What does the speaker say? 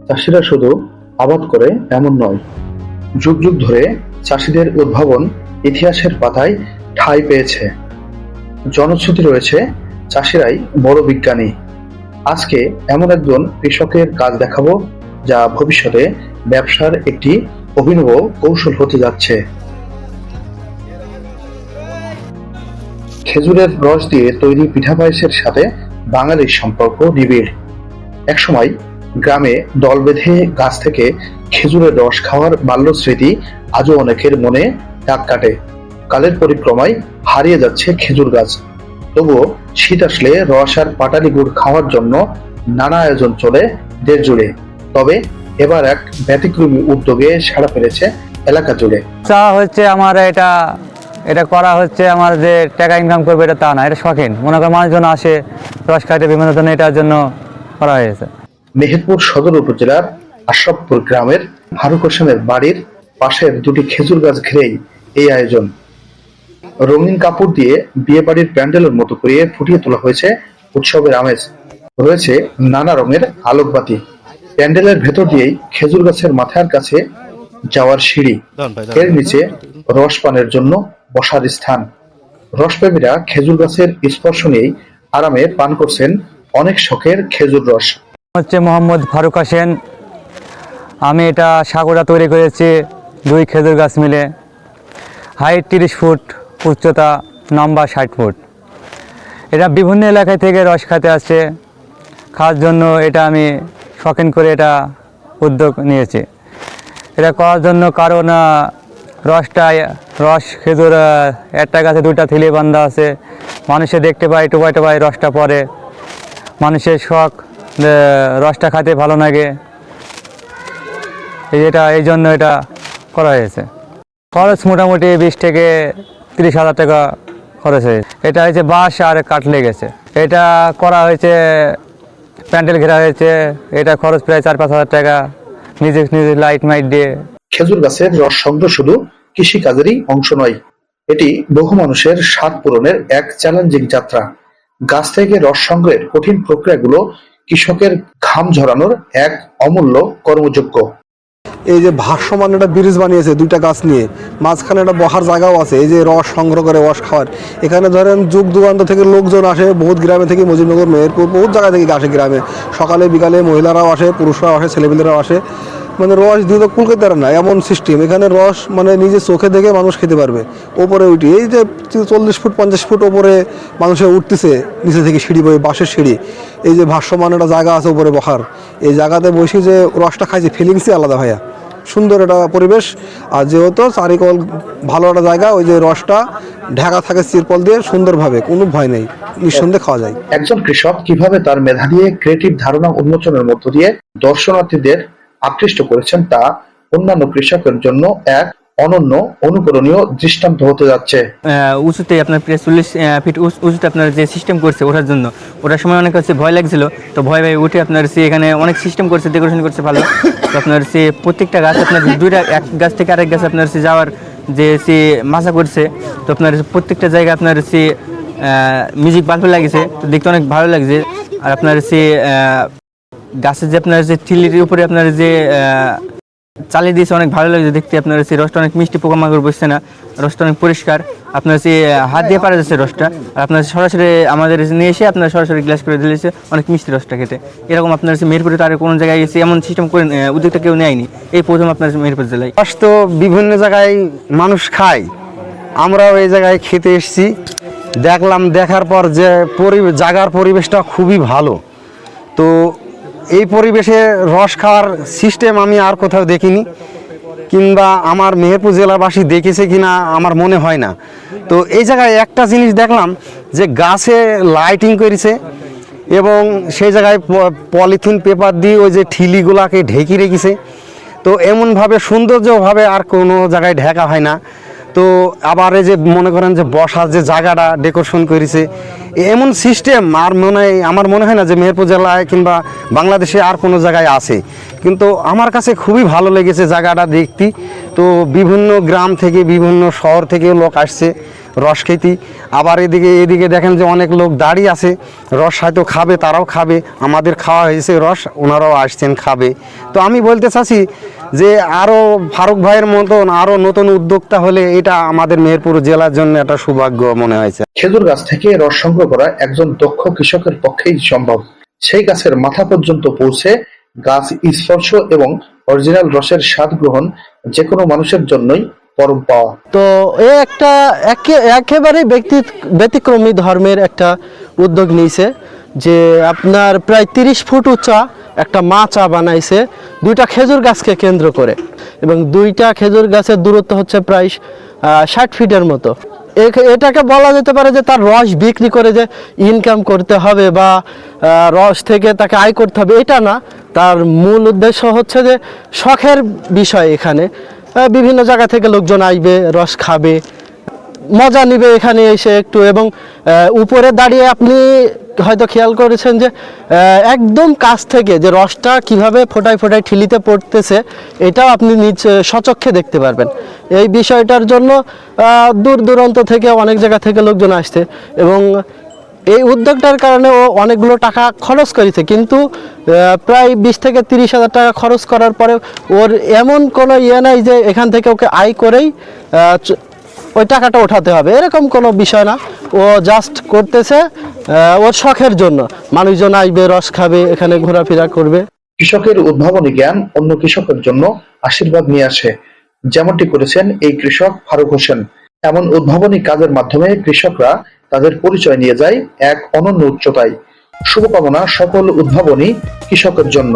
চাষিরা শুধু আবাদ করে এমন নয়, যুগ যুগ ধরে চাষিদের উদ্ভাবন ইতিহাসের পাতায় ঠাঁই পেয়েছে। জনশ্রুতি রয়েছে চাষিরাই বড় বিজ্ঞানী। আজকে এমন একজন কৃষকের কাজ দেখাবো যা ভবিষ্যতে ব্যবসার একটি অভিনব কৌশল হতে যাচ্ছে। খেজুরের রস দিয়ে তৈরি পিঠা পায়েসের সাথে বাঙালির সম্পর্ক নিবিড়। একসময় গ্রামে দল বেঁধে গাছ থেকে খেজুরের রস খাওয়ার বাল্য স্মৃতি আজও অনেকের মনে দাগ কাটে। কালের পরিক্রমায় হারিয়ে যাচ্ছে খেজুর গাছ, তবুও শীত আসলে রস আর পাটালি গুড় খাওয়ার জন্য নানা আয়োজন চলে দেশ জুড়ে। তবে এবার এক ব্যতিক্রমী উদ্যোগে সাড়া ফেলেছে এলাকা জুড়ে। চা হচ্ছে আমার এটা করা হচ্ছে আমার যে টাকা ইনকাম করবে এটা তা না, এটা শখিন। মনে করেন মানুষজন আসে রস খাইতে বিভিন্ন জন্য, এটার জন্য করা হয়েছে। মেহেরপুর সদর উপজেলার আশরাফপুর গ্রামের ফারুক হোসেনের বাড়ির পাশের দুটি খেজুর গাছ ঘিরেই এই আয়োজন। রঙিন কাপড় দিয়ে বিয়ে বাড়ির প্যান্ডেলের মতো করিয়ে ফুটিয়ে তোলা হয়েছে উৎসবের আমেজ। রয়েছে নানা রঙের আলোকবাতি। প্যান্ডেলের ভেতর দিয়েই খেজুর গাছের মাথার কাছে যাওয়ার সিঁড়ি, এর নিচে রস পানের জন্য বসার স্থান। রসপ্রেমীরা খেজুর গাছের স্পর্শ নিয়েই আরামে পান করছেন অনেক শখের খেজুর রস। হচ্ছে মোহাম্মদ ফারুক হোসেন। আমি এটা সাগরা তৈরি করেছি 2 খেজুর গাছ মিলে। হাইট 30 ফুট, উচ্চতা লম্বা 60 ফুট। এটা বিভিন্ন এলাকা থেকে রস খেতে আসছে, খাওয়ার জন্য এটা আমি শখিন করে এটা উদ্যোগ নিয়েছি। এটা করার জন্য কারণ রস খেজুর একটা গাছে 2টা থিলে বান্ধা আছে, মানুষে দেখতে পায়, টোপায় টোপায় রসটা পড়ে, মানুষের শখ রসটা খেতে ভালো লাগে, এই জন্য এটা করা হয়েছে। খরচ মোটামুটি 20 থেকে 30 হাজার টাকা খরচ হয়েছে। এটা হয়েছে বাঁশ আর কাঠ লেগেছে। এটা করা হয়েছে, প্যান্ডেল ঘেরা হয়েছে, এটা খরচ প্রায় 4-5 হাজার টাকা, নিজে লাইট মাইট দিয়ে। খেজুর গাছের রস সংগ্রহ শুধু কৃষিকাজেরই অংশ নয়, এটি বহু মানুষের স্বাদ পূরণের এক চ্যালেঞ্জিং যাত্রা। গাছ থেকে রস সংগ্রহের কঠিন প্রক্রিয়াগুলো কৃষকের ঘাম ঝরানোর এক অমূল্য কর্মযোগ্য। এই যে ভাসমান একটা ব্রিজ বানিয়েছে 2টা গাছ নিয়ে, মাঝখানে একটা বসার জায়গাও আছে, এই যে রস সংগ্রহ করে রস খাওয়ার। এখানে ধরেন যুগ যুগান্ত থেকে লোকজন আসে, বহুত গ্রামে থেকে, মজিদনগর, মেহেরপুর, বহুত জায়গা থেকে আসে গ্রামে। সকালে বিকালে মহিলারাও আসে, পুরুষরাও আসে, ছেলেমেয়েরাও আসে। মানে রস দিয়ে তো কুলকে তারা না, এমন সিস্টেম। এখানে রস মানে নিজে চোখে দেখে মানুষ খেতে পারবে। ওপরে উঠি এই যে 40 ফুট 50 ফুট ওপরে মানুষে উঠতেছে নিচে থেকে সিঁড়ি বয়ে, বাঁশের সিঁড়ি। এই যে ভাসমান একটা জায়গা আছে উপরে বসার, এই জায়গাতে বসে যে রসটা খাইছে ফিলিংসই আলাদা ভাইয়া। সুন্দর একটা পরিবেশ। আর যেহেতু চারিকল ভালো একটা জায়গা, ওই যে রসটা ঢাকা থাকে তিরপল দিয়ে সুন্দরভাবে, কোনো ভয় নেই, নিঃসন্দেহে খাওয়া যায়। একজন কৃষক কিভাবে তার মেধা দিয়ে ক্রিয়েটিভ ধারণা উন্মোচনের মধ্য দিয়ে দর্শনার্থীদের আকৃষ্ট করেছেন তা অন্যান্য কৃষকের জন্য এক অনন্য অনুকরণীয় দৃষ্টান্ত হতে যাচ্ছে। উঁচুতে আপনার প্রায় 40 ফিট উঁচুতে আপনার যে সিস্টেম করছে ওঠার জন্য, ওটার সময় অনেক হচ্ছে ভয় লাগছিল, তো ভয় উঠে আপনার সে এখানে অনেক সিস্টেম করছে, ডেকোরেশন করছে ভালো। তো আপনার সে প্রত্যেকটা গাছ আপনার এক গাছ থেকে আরেক গাছ আপনার সে যাওয়ার যে সে মাছা করছে, তো আপনার প্রত্যেকটা জায়গায় আপনার সে মিউজিক বাল্ব লাগিয়েছে, তো দেখতে অনেক ভালো লাগছে। আর আপনার সে গাছের যে আপনার যে ঠিলির উপরে আপনার যে চালিয়ে দিয়েছে, অনেক ভালো লাগছে দেখতে। আপনার সেই রসটা অনেক মিষ্টি, পোকামাকড় বসছে না, রসটা অনেক পরিষ্কার, আপনার সেই হাত দিয়ে পারা যাচ্ছে রসটা। আর আপনার সরাসরি আমাদের নিয়ে এসে আপনার সরাসরি গ্লাস করে দিয়েছে, অনেক মিষ্টি রসটা খেতে। এরকম আপনার মেহেরপুরে তো আর কোনো জায়গায় এসে এমন সিস্টেম করে উদ্যোগটা কেউ নেয়নি, এই প্রথম আপনার মেহেরপুর জেলায়। রস তো বিভিন্ন জায়গায় মানুষ খায়, আমরাও এই জায়গায় খেতে এসেছি, দেখলাম। দেখার পর যে জায়গার পরিবেশটা খুবই ভালো। তো এই পরিবেশে রস খাওয়ার সিস্টেম আমি আর কোথাও দেখিনি, কিংবা আমার মেহেরপুর জেলাবাসী দেখেছে কিনা আমার মনে হয় না। তো এই জায়গায় একটা জিনিস দেখলাম যে গাছে লাইটিং করেছে, এবং সেই জায়গায় পলিথিন পেপার দিয়ে ওই যে ঠিলিগুলাকে ঢেকে রেখেছে। তো এমনভাবে সৌন্দর্যভাবে আর কোনো জায়গায় ঢাকা হয় না। তো আবার এই যে মনে করেন যে বসার যে জায়গাটা ডেকোরেশন করেছে, এমন সিস্টেম আমার মনে হয় না যে মেহেরপুর জেলায় কিংবা বাংলাদেশে আর কোনো জায়গায় আছে। কিন্তু আমার কাছে খুবই ভালো লেগেছে জায়গাটা দেখতে। তো বিভিন্ন গ্রাম থেকে, বিভিন্ন শহর থেকে লোক আসছে, রস খেতে। আবার এদিকে দেখেন যে অনেক লোক দাঁড়িয়ে আছে, রস হয়তো খাবে, তারাও খাবে, আমাদের খাওয়া হয়েছে রস, ওনারাও আসছেন খাবে। তো আমি বলতে চাচ্ছি যে আরও ফারুক ভাইয়ের মতন আরও নতুন উদ্যোক্তা হলে এটা আমাদের মেহেরপুর জেলার জন্য একটা সৌভাগ্য মনে হয়েছে। খেজুর গাছ থেকে রস সংগ্রহ করা একজন দক্ষ কৃষকের পক্ষেই সম্ভব। সেই গাছের মাথা পর্যন্ত পৌঁছে গাছ স্পর্শ এবং অরিজিনাল রসের স্বাদ গ্রহণ যে কোনো মানুষের জন্যই পরম পাওয়া। তো এ একটা একেবারে ব্যতিক্রমী ধর্মের একটা উদ্যোগ নিয়েছে, যে আপনার প্রায় 30 ফুট উঁচা একটা চা বানাইছে 2টা খেজুর গাছকে কেন্দ্র করে, এবং 2টা খেজুর গাছের দূরত্ব হচ্ছে প্রায় 60 ফিটের মতো। এটাকে বলা যেতে পারে যে তার রস বিক্রি করে যে ইনকাম করতে হবে বা রস থেকে তাকে আয় করতে হবে, এটা না। তার মূল উদ্দেশ্য হচ্ছে যে শখের বিষয়। এখানে বিভিন্ন জায়গা থেকে লোকজন আসবে, রস খাবে, মজা নিবে এখানে এসে একটু। এবং উপরে দাঁড়িয়ে আপনি হয়তো খেয়াল করেছেন যে একদম কাছ থেকে যে রসটা কিভাবে ফোটায় ফোটায় ঠিলিতে পড়তেছে, এটাও আপনি নিজ স্বচক্ষে দেখতে পারবেন। এই বিষয়টার জন্য দূর দূরান্ত থেকে অনেক জায়গা থেকে লোকজন আসছে, এবং এই উদ্যোগটার কারণে ও অনেকগুলো টাকা খরচ করেছে, কিন্তু প্রায় 20 থেকে 30 হাজার টাকা খরচ করার পরে ওর এমন কোনো নাই যে এখান থেকে ওকে আয় করেই ওই টাকাটা ওঠাতে হবে, এরকম কোনো বিষয় না। ও জাস্ট করতেছে ওর শখের জন্য। মানুষজন আসবে, রস খাবে, এখানে ঘোরাফেরা করবে। কৃষকের উদ্ভাবনী জ্ঞান অন্য কৃষকের জন্য আশীর্বাদ নিয়ে আসে, যেমনটি করেছেন এই কৃষক ফারুক হোসেন। এমন উদ্ভাবনী কাজের মাধ্যমে কৃষকরা তাদের পরিচয় নিয়ে যায় এক অনন্য উচ্চতায়। শুভকামনা সকল উদ্ভাবনী কৃষকের জন্য।